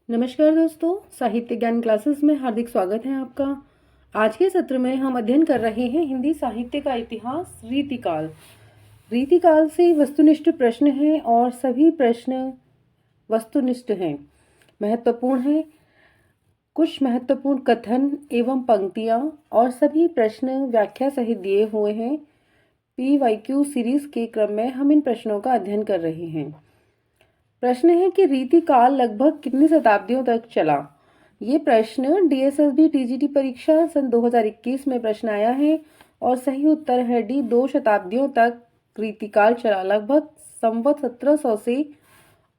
नमस्कार दोस्तों, साहित्य ज्ञान क्लासेस में हार्दिक स्वागत है आपका। आज के सत्र में हम अध्ययन कर रहे हैं हिंदी साहित्य का इतिहास, रीतिकाल। रीतिकाल से वस्तुनिष्ठ प्रश्न हैं और सभी प्रश्न वस्तुनिष्ठ हैं, महत्वपूर्ण हैं। कुछ महत्वपूर्ण कथन एवं पंक्तियां और सभी प्रश्न व्याख्या सहित दिए हुए हैं। PYQ सीरीज के क्रम में हम इन प्रश्नों का अध्ययन कर रहे हैं। प्रश्न है कि रीतिकाल लगभग कितनी शताब्दियों तक चला। ये प्रश्न DSSB TGT परीक्षा सन 2021 में प्रश्न आया है और सही उत्तर है डी, 2 शताब्दियों तक रीतिकाल चला। लगभग संवत 1700 से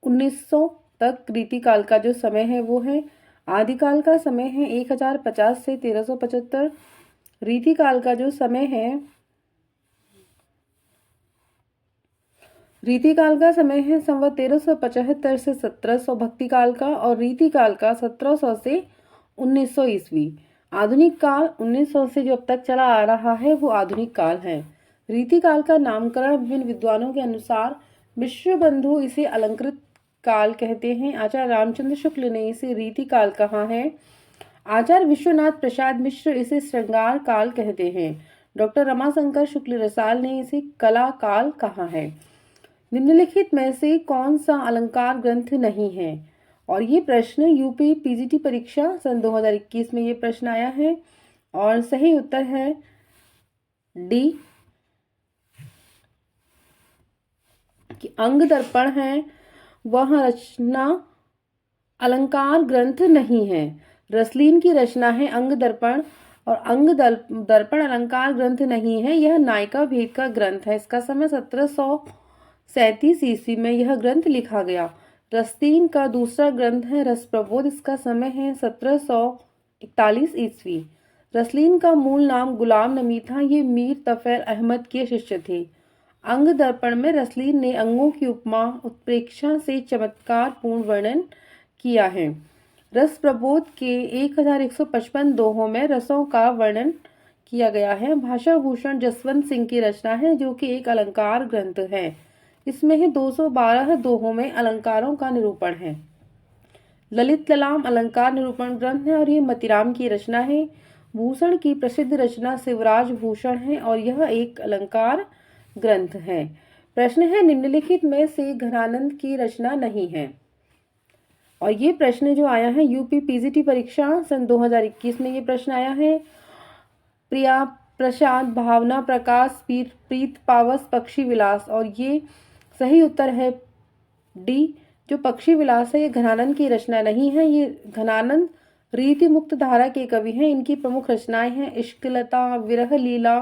1900 तक रीतिकाल का जो समय है वो है। आदिकाल का समय है 1050 से 1375। रीतिकाल का जो समय है रीतिकाल का समय है संवत 1375 से 1700 भक्ति काल का, और रीतिकाल का 1700 से 1900 ईस्वी। आधुनिक काल 1900 से जो अब तक चला आ रहा है वो आधुनिक काल है। रीतिकाल का नामकरण विभिन्न विद्वानों के अनुसार मिश्र बंधु इसे अलंकृत काल कहते हैं। आचार्य रामचंद्र शुक्ल ने इसे रीतिकाल कहा है। आचार्य विश्वनाथ प्रसाद मिश्र इसे श्रृंगार काल कहते हैं। डॉक्टर रमाशंकर शुक्ल रसाल ने इसे कला काल कहा है। निम्नलिखित में से कौन सा अलंकार ग्रंथ नहीं है? और ये प्रश्न यूपी PGT परीक्षा सन 2021 में ये प्रश्न आया है और सही उत्तर है डी, कि अंग दर्पण है वह रचना अलंकार ग्रंथ नहीं है। रसलीन की रचना है अंग दर्पण, और अंग दर्पण अलंकार ग्रंथ नहीं है। यह नायिका भेद का ग्रंथ है। इसका समय 1737 ईस्वी में यह ग्रंथ लिखा गया। रसलीन का दूसरा ग्रंथ है रस प्रबोध। इसका समय है 1741 ईस्वी। रसलीन का मूल नाम गुलाम नबी था। ये मीर तफैल अहमद के शिष्य थे। अंग दर्पण में रसलीन ने अंगों की उपमा उत्प्रेक्षा से चमत्कार पूर्ण वर्णन किया है। रस प्रबोध के 1155 दोहों में रसों का वर्णन किया गया है। भाषा भूषण जसवंत सिंह की रचना है जो कि एक अलंकार ग्रंथ है। इसमें है 212 दोहों में अलंकारों का निरूपण है। ललित ललाम अलंकार निरूपण ग्रंथ है और ये मतिराम की रचना है। भूषण की प्रसिद्ध रचना शिवराज भूषण है और यह एक अलंकार ग्रंथ है। प्रश्न है निम्नलिखित में से घनानंद की रचना नहीं है। और ये प्रश्न जो आया है यूपी PGT परीक्षा सन 2021 में ये प्रश्न आया है। प्रिया प्रसाद, भावना प्रकाश, प्रीत पावस, पक्षी विलास, और ये सही उत्तर है डी, जो पक्षी विलास है ये घनानंद की रचना नहीं है। ये घनानंद रीति मुक्त धारा के कवि हैं। इनकी प्रमुख रचनाएं हैं इश्कलता, विरह लीला,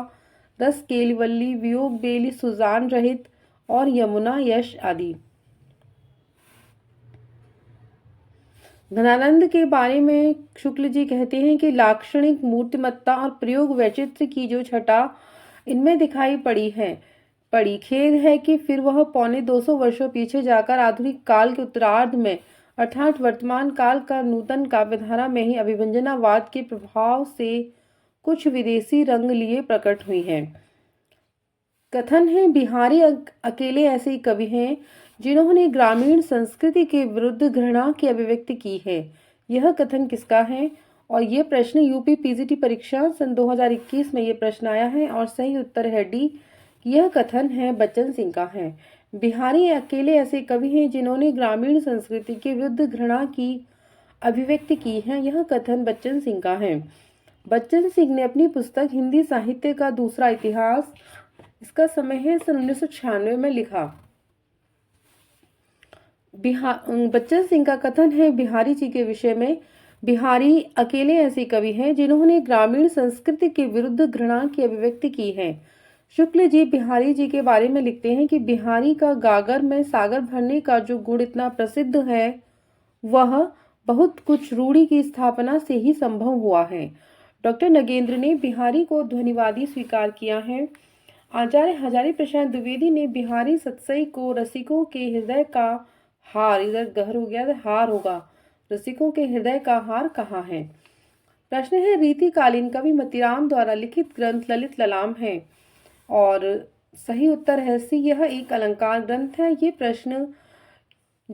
रस केलिवल्ली, वियोग बेली, सुजान रहित और यमुना यश आदि। घनानंद के बारे में शुक्ल जी कहते हैं कि लाक्षणिक मूर्तिमत्ता और प्रयोग वैचित्र की जो छटा इनमें दिखाई पड़ी खेद है कि फिर वह पौने 200 वर्षों पीछे जाकर आधुनिक काल के उत्तरार्ध में अर्थात वर्तमान काल का नूतन काव्यधारा में ही अभिव्यंजनावाद के प्रभाव से कुछ विदेशी रंग लिए प्रकट हुई है। कथन है बिहारी अकेले ऐसे कवि हैं जिन्होंने ग्रामीण संस्कृति के विरुद्ध घृणा की अभिव्यक्ति की है। यह कथन किसका है? और यह प्रश्न यूपी PGT परीक्षा सन 2021 में यह प्रश्न आया है और सही उत्तर है डी, यह कथन है बच्चन सिंह का है। बिहारी अकेले ऐसे कवि हैं जिन्होंने ग्रामीण संस्कृति के विरुद्ध घृणा की अभिव्यक्ति की है। यह कथन बच्चन सिंह का है। बच्चन सिंह ने अपनी पुस्तक हिंदी साहित्य का दूसरा इतिहास, इसका समय है सन 1996 में लिखा। बच्चन सिंह का कथन है बिहारी जी के विषय में, बिहारी अकेले ऐसे कवि हैं जिन्होंने ग्रामीण संस्कृति के विरुद्ध घृणा की अभिव्यक्ति की है। शुक्ल जी बिहारी जी के बारे में लिखते हैं कि बिहारी का गागर में सागर भरने का जो गुण इतना प्रसिद्ध है वह बहुत कुछ रूढ़ी की स्थापना से ही संभव हुआ है। डॉक्टर नगेंद्र ने बिहारी को ध्वनिवादी स्वीकार किया है। आचार्य हजारी प्रसाद द्विवेदी ने बिहारी सतसई को रसिकों के हृदय का हार, इधर गहर हो गया हार होगा, रसिकों के हृदय का हार कहा है। प्रश्न है रीतिकालीन कवि मतिराम द्वारा लिखित ग्रंथ ललित ललाम है और सही उत्तर है सी, यह एक अलंकार ग्रंथ है। ये प्रश्न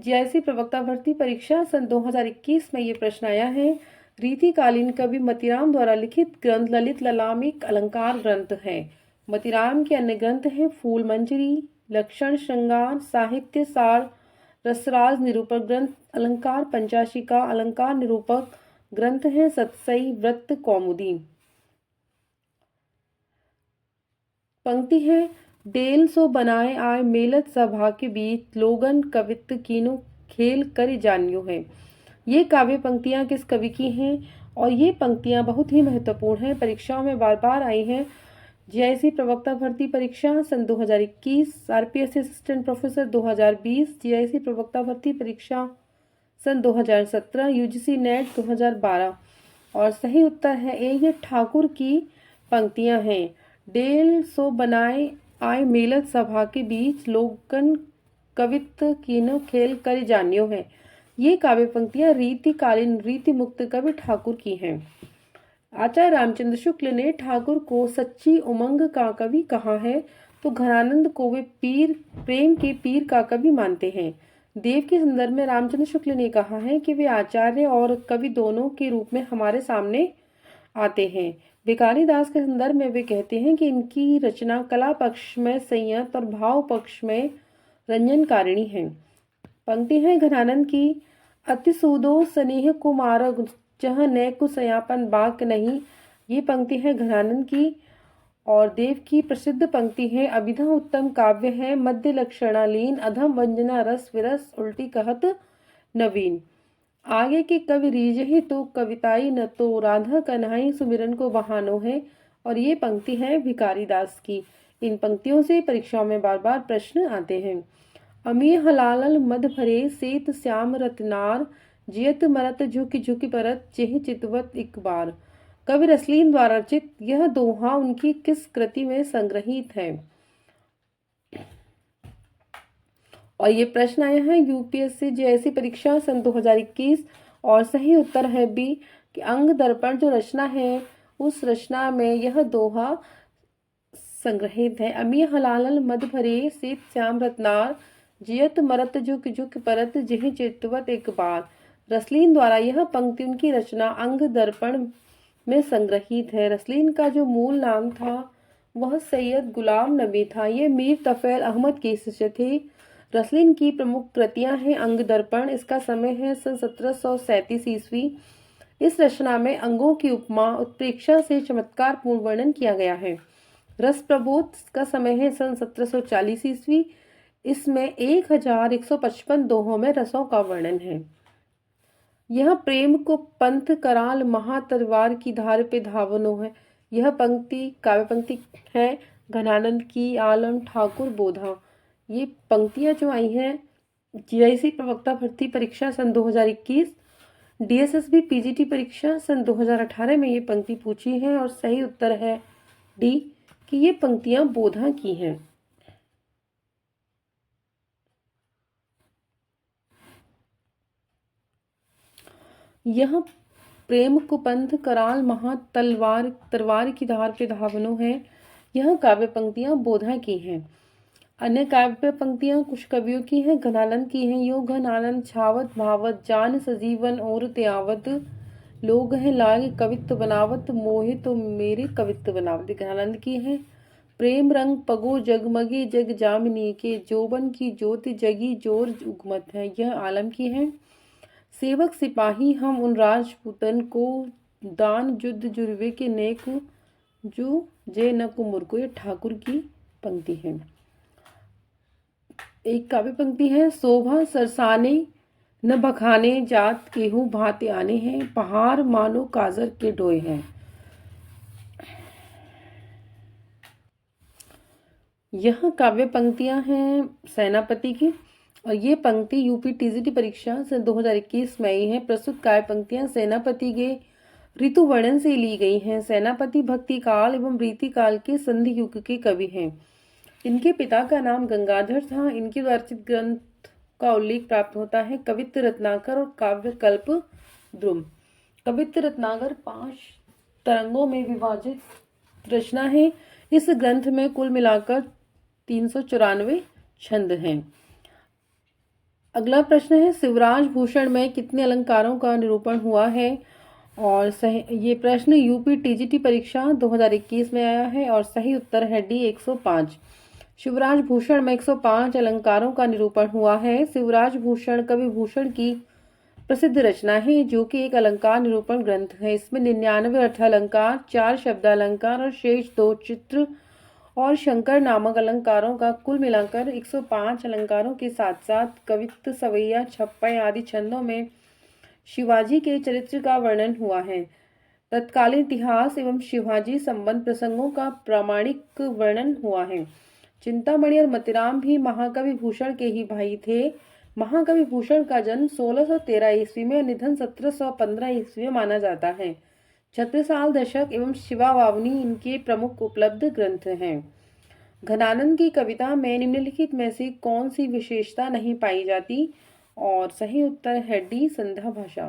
जीआईसी प्रवक्ता भर्ती परीक्षा सन 2021 में ये प्रश्न आया है। रीतिकालीन कवि मतीराम द्वारा लिखित ग्रंथ ललित ललाम एक अलंकार ग्रंथ है। मतीराम के अन्य ग्रंथ हैं फूल मंजरी, लक्षण श्रृंगार, साहित्य सार, रसराज निरूपक ग्रंथ, अलंकार पंचाशिका, अलंकार निरूपक ग्रंथ हैं सतसई, व्रत कौमुदी। पंक्ति है, डेल सो बनाए आए मेलत सभा के बीच, लोगन कवित्व कीनो खेल कर जानियो है। ये काव्य पंक्तियां किस कवि की हैं और ये पंक्तियां बहुत ही महत्वपूर्ण हैं, परीक्षाओं में बार बार आई हैं। जीआईसी प्रवक्ता भर्ती परीक्षा सन 2021, आरपीएस असिस्टेंट प्रोफेसर 2020, जीआईसी प्रवक्ता भर्ती परीक्षा सन 2017, यूजीसी नेट 2012 और सही उत्तर है ए, ये ठाकुर की पंक्तियां हैं। डेल सो बनाए आए मेलत सभा के बीच, लोगन कवित्व कीनो खेल कर जानियो है। ये काव्य पंक्तियां रीतिकालीन रीति मुक्त कवि ठाकुर की हैं। आचार्य रामचंद्र शुक्ल ने ठाकुर को सच्ची उमंग का कवि कहा है, तो घनानंद को वे प्रेम के पीर का कवि मानते हैं। देव के संदर्भ में रामचंद्र शुक्ल ने कहा है कि वे आचार्य और कवि दोनों के रूप में हमारे सामने आते हैं। भिखारी दास के संदर्भ में वे कहते हैं कि इनकी रचना कला पक्ष में संयत और भाव पक्ष में रंजनकारिणी है। पंक्ति है घनानंद की, अति सूदो स्नेह कुमार जह ने कुसयापन बाक नहीं। ये पंक्ति है घनानंद की। और देव की प्रसिद्ध पंक्ति है, अभिधा उत्तम काव्य है, मध्य लक्षणालीन, अधम वंजना रस विरस, उल्टी कहत नवीन। आगे के कवि रीजहि तो कविताई न तो, राधा कन्हाई सुमिरन को बहानो है। और ये पंक्ति है भिखारी दास की। इन पंक्तियों से परीक्षाओं में बार बार प्रश्न आते हैं। अमी हलाल मद भरे सेत श्याम रतनार, जियत मरत झुक झुक परत जेह चितवत एक बार। कवि रसलीन द्वारा रचित यह दोहा उनकी किस कृति में संग्रहित है? और ये प्रश्न आया है यूपीएससी जीआईसी परीक्षा सन 2021 और सही उत्तर है बी कि अंग दर्पण जो रचना है उस रचना में यह दोहा संग्रहित है। अमी हलाल मद भरे सेत श्याम रत्नार, जियत मरत झुक झुक परत जेह चितवत एक बार। रसलीन द्वारा यह पंक्ति उनकी रचना अंग दर्पण में संग्रहित है। रसलीन का जो मूल नाम था वह सैयद गुलाम नबी था। ये मीर तफैल अहमद के शिष्य थे। रसलीन की प्रमुख कृतियां हैं अंग दर्पण, इसका समय है सन 1737 ईस्वी। इस रचना में अंगों की उपमा उत्प्रेक्षा से चमत्कार पूर्ण वर्णन किया गया है। रस प्रबोध का समय है सन 1740 ईस्वी। इसमें 1155 दोहों में रसों का वर्णन है। यह प्रेम को पंथ कराल महातरवार की धार पे धावनो है। यह पंक्ति काव्य पंक्ति है घनानंद की, आलम ठाकुर बोधा। ये पंक्तियां जो आई हैं जीआईसी प्रवक्ता भर्ती परीक्षा सन 2021, डीएसएसबी पीजीटी परीक्षा सन 2018 में ये पंक्ति पूछी है और सही उत्तर है डी कि ये पंक्तियां बोधा की हैं। यह प्रेम कुपंथ कराल महा तरवार की धार पे धावनो है। यह काव्य पंक्तियां बोधा की हैं। अन्य काव्य पंक्तियां कुछ कवियों की हैं, घनानंद की हैं। यो घनानंद छावत भावत जान सजीवन और त्यावत, लोग हैं लाग कवित्व बनावत, मोहे तो मेरे कवित्व बनावत। घनानंद की हैं। प्रेम रंग पगो जगमगे जग जामिनी के, जोबन की ज्योति जगी जोर उगमत है। यह आलम की है। सेवक सिपाही हम उन राजपूतन को, दान युद्ध जुर्वे के नेक जो जे न कुमुर को। ये ठाकुर की पंक्ति है। एक काव्य पंक्ति है, शोभा सरसाने न बखाने जात केहू भाते आने हैं, पहाड़ मानो काजर के डोए हैं। यह काव्य पंक्तियां हैं सेनापति की और ये पंक्ति यूपी टीजीटी परीक्षा सन 2021 में आई है। प्रस्तुत काव्य पंक्तियां सेनापति के ऋतु वर्णन से ली गई हैं। सेनापति भक्ति काल एवं रीति काल के संधि युग के कवि हैं। इनके पिता का नाम गंगाधर था। इनके रचित ग्रंथ का उल्लेख प्राप्त होता है कवित्त रत्नाकर और काव्य कल्प द्रुम। कवित्त रत्नाकर 5 तरंगों में विभाजित रचना है। इस ग्रंथ में कुल मिलाकर 394 छंद हैं। अगला प्रश्न है, शिवराज भूषण में कितने अलंकारों का निरूपण हुआ है? और सही, ये प्रश्न यूपी टीजीटी परीक्षा 2021 में आया है और सही उत्तर है डी 105। शिवराज भूषण में 105 अलंकारों का निरूपण हुआ है। शिवराज भूषण कवि भूषण की प्रसिद्ध रचना है जो कि एक अलंकार निरूपण ग्रंथ है। इसमें 99 अर्थ अलंकार, 4 शब्द अलंकार और शेष 2 चित्र और शंकर नामक अलंकारों का कुल मिलाकर 105 अलंकारों के साथ साथ कवित्त, सवैया, छप्पय आदि छंदों में शिवाजी के चरित्र का वर्णन हुआ है। तत्कालीन इतिहास एवं शिवाजी संबंध प्रसंगों का प्रामाणिक वर्णन हुआ है। चिंतामणि और मतिराम भी महाकवि भूषण के ही भाई थे। महाकवि भूषण का जन्म 1613 ईस्वी में, निधन 1715 ईस्वी में माना जाता है। छत्रसाल दशक एवं शिवा वावनी इनके प्रमुख उपलब्ध ग्रंथ हैं। घनानंद की कविता में निम्नलिखित में से कौन सी विशेषता नहीं पाई जाती? और सही उत्तर है डी, संध्या भाषा।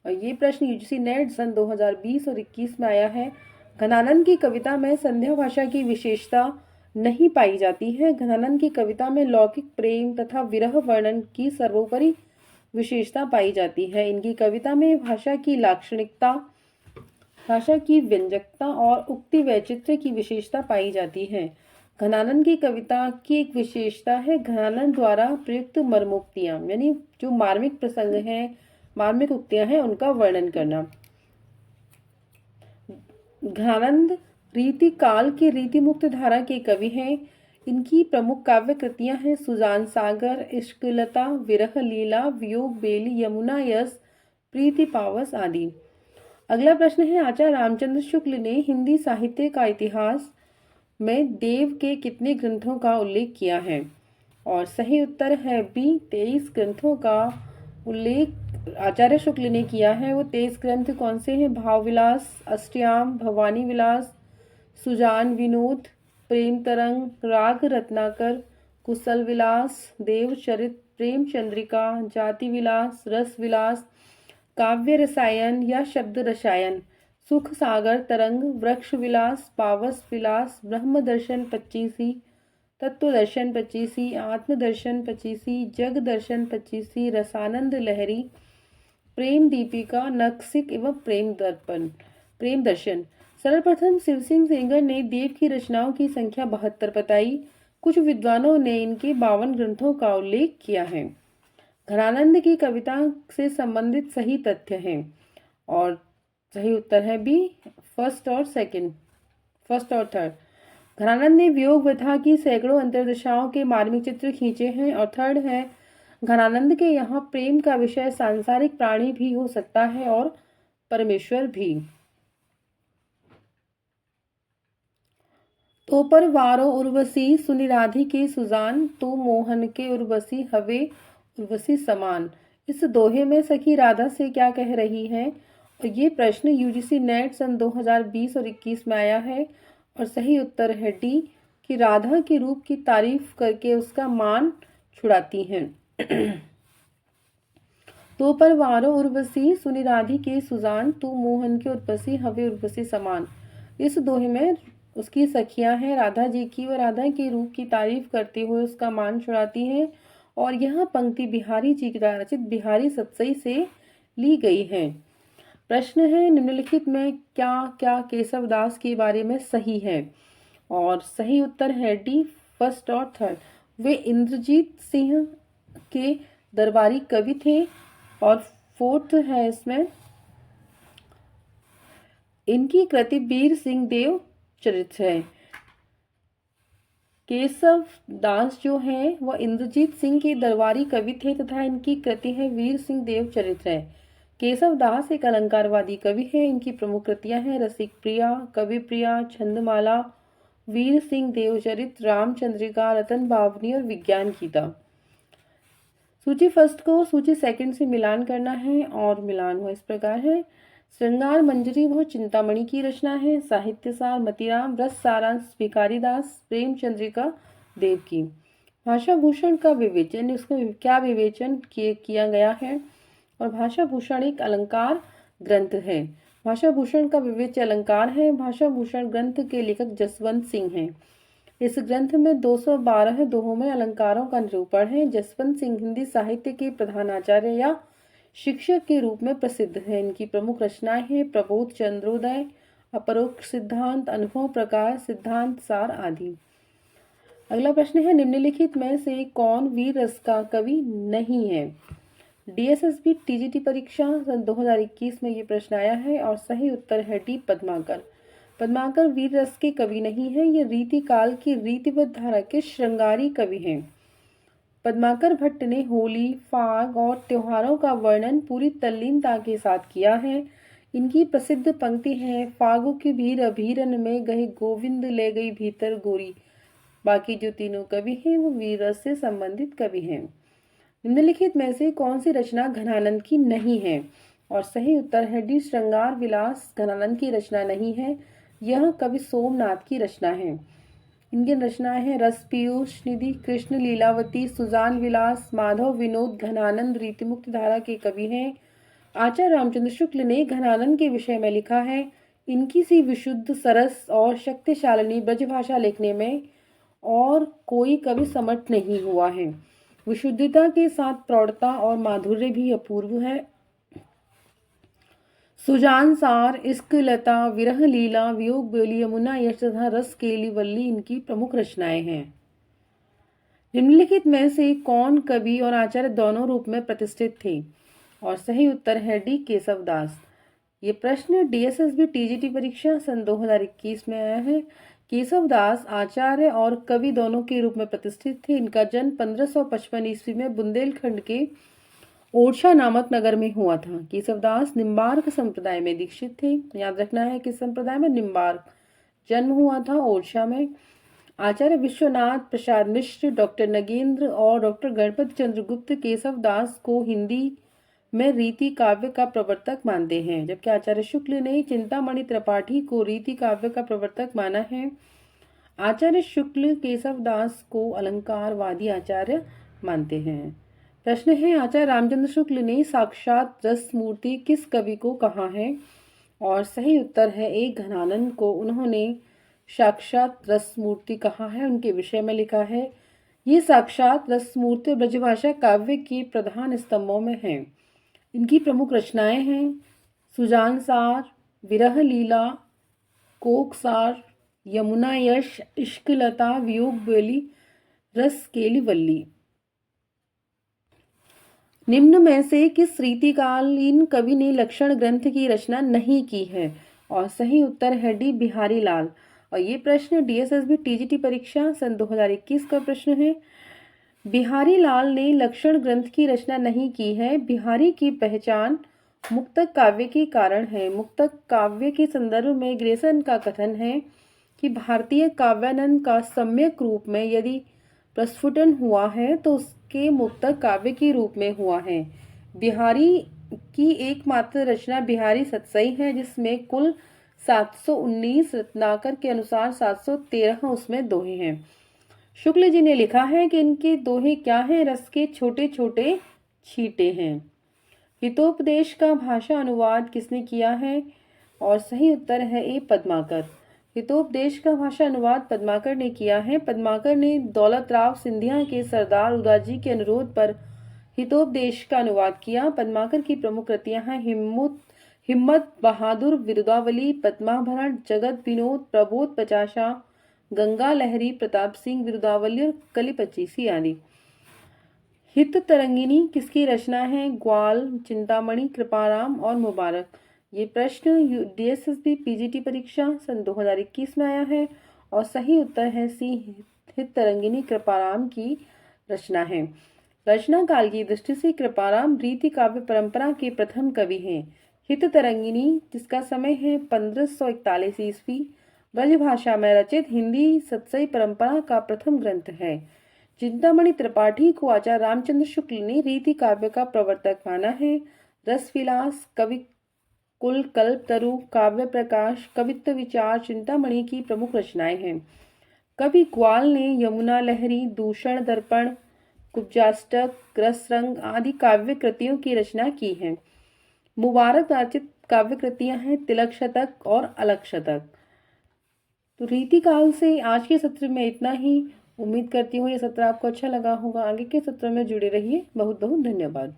और ये प्रश्न यूजीसी नेट सन 2020 और 21 में आया है। घनानंद की कविता में संध्या भाषा की विशेषता नहीं पाई जाती है। घनानंद की कविता में लौकिक प्रेम तथा विरह वर्णन की सर्वोपरि विशेषता पाई जाती है। इनकी कविता में भाषा की लाक्षणिकता, भाषा की व्यंजकता और उक्ति वैचित्र्य की विशेषता पाई जाती है। घनानंद की कविता की एक विशेषता है घनानंद द्वारा प्रयुक्त मर्मोक्तियां, यानी जो मार्मिक प्रसंग हैं, मार्मिक उक्तियां हैं, उनका वर्णन करना। घनानंद रीति काल के रीति मुक्त धारा के कवि हैं। इनकी प्रमुख काव्य कृतियां हैं सुजान सागर, इश्कलता, विरह लीला, वियोग बेली, यमुना यस, प्रीति पावस आदि। अगला प्रश्न है, आचार्य रामचंद्र शुक्ल ने हिंदी साहित्य का इतिहास में देव के कितने ग्रंथों का उल्लेख किया है? और सही उत्तर है बी, 23 ग्रंथों का उल्लेख आचार्य शुक्ल ने किया है। वो 23 ग्रंथ कौन से हैं? भावविलास, अष्टयाम, भवानी विलास, सुजान विनोद, प्रेम तरंग, राग रत्नाकर, कुशल विलास, देवचरित, प्रेम चंद्रिका, जाति विलास, रस विलास, काव्य रसायन या शब्द रसायन, सुख सागर तरंग, वृक्ष विलास, पावस विलास, ब्रह्म दर्शन 25, तत्व दर्शन 25, आत्मदर्शन 25, जग दर्शन 25, रसानंद लहरी, प्रेम दीपिका, नक्सिक एवं प्रेम दर्शन। सर्वप्रथम शिव सिंह सेंगर ने देव की रचनाओं की संख्या 72 बताई। कुछ विद्वानों ने इनके 52 ग्रंथों का उल्लेख किया है। घनानंद की कविता से संबंधित सही तथ्य हैं और सही उत्तर है बी, फर्स्ट और थर्ड। घनानंद ने वियोग व्यथा की सैकड़ों अंतर्दशाओं के मार्मिक चित्र खींचे हैं। और थर्ड है, घनानंद के यहाँ प्रेम का विषय सांसारिक प्राणी भी हो सकता है और परमेश्वर भी। तो पर वारो उर्वशी सुनिराधि के सुजान, तो मोहन के उर्वशी हवे उर्वशी समान। इस दोहे में सखी राधा से क्या कह रही है? और ये प्रश्न यूजीसी नेट सन 2020 और 21 में आया है और सही उत्तर है डी, कि राधा के रूप की तारीफ करके उसका मान छुड़ाती हैं। तो पर वारो उर्वशी सुनिराधि के सुजान, तू मोहन के उर्वशी हवे उर्वशी समान। इस दोहे में उसकी सखियां हैं राधा जी की, वह राधा के रूप की तारीफ करते हुए उसका मान छुड़ाती हैं। और यह पंक्ति बिहारी जी की द्वारा रचित बिहारी सतसई से ली गई है। प्रश्न है, निम्नलिखित में क्या क्या केशव दास के बारे में सही है? और सही उत्तर है डी, फर्स्ट और थर्ड। वे इंद्रजीत सिंह के दरबारी कवि थे। और फोर्थ है इसमें, इनकी कृति वीर सिंह देव चरित है। केशव दास जो हैं वह इंद्रजीत सिंह के दरबारी कवि थे तथा इनकी कृति है वीर सिंह देव चरित है। केशव दास एक अलंकारवादी कवि है। इनकी प्रमुख कृतियां हैं रसिक प्रिया, कवि प्रिया, छंदमाला, वीर सिंह देवचरित, रामचंद्रिका, रतन बावनी और विज्ञान गीता। सूची फर्स्ट को सूची सेकंड से मिलान करना है और मिलान हुआ इस प्रकार है। श्रृंगार मंजरी वह चिंतामणि की रचना है। साहित्यसार मतिराम, रस सारांश भिखारीदास, प्रेम चंद्रिका देव की। भाषा भूषण का विवेचन, उसको क्या विवेचन किया गया है? और भाषा भूषण एक अलंकार ग्रंथ है। भाषा भूषण का विवेच्य अलंकार है। भाषा भूषण ग्रंथ के लेखक जसवंत सिंह हैं। इस ग्रंथ में 212 दोहों में अलंकारों का निरूपण है। जसवंत सिंह हिंदी साहित्य के प्रधानाचार्य या शिक्षक के रूप में प्रसिद्ध हैं। इनकी प्रमुख रचनाएं हैं प्रबोध, चंद्रोदय, अपरोक्ष सिद्धांत, अनुभव प्रकाश, सिद्धांत सार आदि। अगला प्रश्न है, निम्नलिखित में से कौन वीर रस का कवि नहीं है? डीएसएसबी टीजीटी परीक्षा सन 2021 में ये प्रश्न आया है और सही उत्तर है डी पद्माकर। पद्माकर वीर रस के कवि नहीं है, ये रीति काल की रीतिबद्ध धारा के श्रृंगारी कवि हैं। पद्माकर भट्ट ने होली, फाग और त्योहारों का वर्णन पूरी तल्लीनता के साथ किया है। इनकी प्रसिद्ध पंक्ति है, फागु की भीर अभीरन में गए गोविंद ले गई भीतर गोरी। बाकी जो तीनों कवि हैं वो वीर रस से संबंधित कवि हैं। निम्नलिखित में से कौन सी रचना घनानंद की नहीं है? और सही उत्तर है डी श्रृंगार विलास घनानंद की रचना नहीं है, यह कवि सोमनाथ की रचना है। इनकी रचनाएं हैं रस पीयूष निधि, कृष्ण लीलावती, सुजान विलास, माधव विनोद। घनानंद रीतिमुक्त धारा के कवि हैं। आचार्य रामचंद्र शुक्ल ने घनानंद के विषय में लिखा है, इनकी सी विशुद्ध, सरस और शक्तिशालिनी ब्रजभाषा लिखने में और कोई कवि समर्थ नहीं हुआ है। विशुद्धता के साथ प्रौढ़ता और माधुर्य भी अपूर्व है। सुजान सार, इश्क लता, विरह लीला, वियोग बेली, यमुना यश तथा रस केली वल्ली इनकी प्रमुख रचनाएं हैं। निम्नलिखित में से कौन कवि और आचार्य दोनों रूप में प्रतिष्ठित थे? और सही उत्तर है डी केशवदास। ये प्रश्न डीएसएसबी टीजीटी परीक्षा सन 2021 में आया है। केशवदास आचार्य और कवि दोनों के रूप में प्रतिष्ठित थे। इनका जन्म 1555 ईस्वी में बुंदेलखंड के ओरछा नामक नगर में हुआ था। केशवदास निम्बार्क संप्रदाय में दीक्षित थे। याद रखना है किस संप्रदाय में? निम्बार्क। जन्म हुआ था ओरछा में। आचार्य विश्वनाथ प्रसाद मिश्र, डॉक्टर नगेंद्र और डॉक्टर गणपति चंद्र गुप्त केशवदास को हिंदी में रीति काव्य का प्रवर्तक मानते हैं, जबकि आचार्य शुक्ल ने चिंतामणि त्रिपाठी को रीति काव्य का प्रवर्तक माना है। आचार्य शुक्ल केशवदास को अलंकारवादी आचार्य मानते हैं। प्रश्न है, आचार्य रामचंद्र शुक्ल ने साक्षात रस मूर्ति किस कवि को कहा है? और सही उत्तर है ए घनानंद को उन्होंने साक्षात रस मूर्ति कहा है। उनके विषय में लिखा है, ये साक्षात रस मूर्ति ब्रजभाषा काव्य के प्रधान स्तंभों में है। इनकी प्रमुख रचनाएं हैं सुजान सार, विरह लीला, कोकसार, यमुना यश, इश्क लता, वियोग बेली, रस केली वल्ली। निम्न में से किस रीतिकालीन कवि ने लक्षण ग्रंथ की रचना नहीं की है? और सही उत्तर है डी बिहारी लाल। और ये प्रश्न डीएसएसबी टीजीटी परीक्षा सन 2021 का प्रश्न है। बिहारी लाल ने लक्षण ग्रंथ की रचना नहीं की है। बिहारी की पहचान मुक्तक काव्य के कारण है। मुक्तक काव्य के संदर्भ में ग्रेसन का कथन है कि भारतीय काव्यानंद का सम्यक रूप में यदि प्रस्फुटन हुआ है तो उसके मुक्तक काव्य के रूप में हुआ है। बिहारी की एकमात्र रचना बिहारी सतसई है, जिसमें कुल 719 रत्नाकर के अनुसार 713 उसमें दोहे हैं। शुक्ल जी ने लिखा है कि इनके दोहे क्या हैं? रस के छोटे छोटे छींटे हैं। हितोपदेश का भाषा अनुवाद किसने किया है? और सही उत्तर है ए पद्माकर। हितोपदेश का भाषा अनुवाद पद्माकर ने किया है। पद्माकर ने दौलत राव सिंधिया के सरदार उदाजी के अनुरोध पर हितोपदेश का अनुवाद किया। पद्माकर की प्रमुख कृतियां हैं हिम्मत बहादुर, विरुदावली, पद्माभरण, जगत विनोद, प्रबोध पचासा, गंगा लहरी, प्रताप सिंह विरुदावली और कली 25 आदि। हित तरंगिनी किसकी रचना है? ग्वाल, चिंतामणि, कृपाराम और मुबारक। ये प्रश्न डीएसएसबी पीजीटी परीक्षा सन 2021 में आया है और सही उत्तर है सी हित तरंगिनी कृपाराम की रचना है। रचना काल की दृष्टि से कृपाराम रीति काव्य परंपरा के प्रथम कवि हैं। हित तरंगिनी, जिसका समय है 1541 ईस्वी, ब्रजभाषा में रचित हिंदी सतसई परंपरा का प्रथम ग्रंथ है। चिंतामणि त्रिपाठी को आचार्य रामचंद्र शुक्ल ने रीति काव्य का प्रवर्तक माना है। रसविलास, कवि कुल, कल्पतरु, काव्य प्रकाश, कवित्व विचार चिंतामणि की प्रमुख रचनाएं हैं। कवि ग्वाल ने यमुना लहरी, दूषण दर्पण, कुब्जाष्टक, रसरंग आदि काव्य कृतियों की रचना की है। मुबारक रचित काव्य कृतियां हैं तिलक शतक और अलक शतक। तो रीतिकाल से आज के सत्र में इतना ही। उम्मीद करती हूँ ये सत्र आपको अच्छा लगा होगा। आगे के सत्र में जुड़े रहिए। बहुत बहुत धन्यवाद।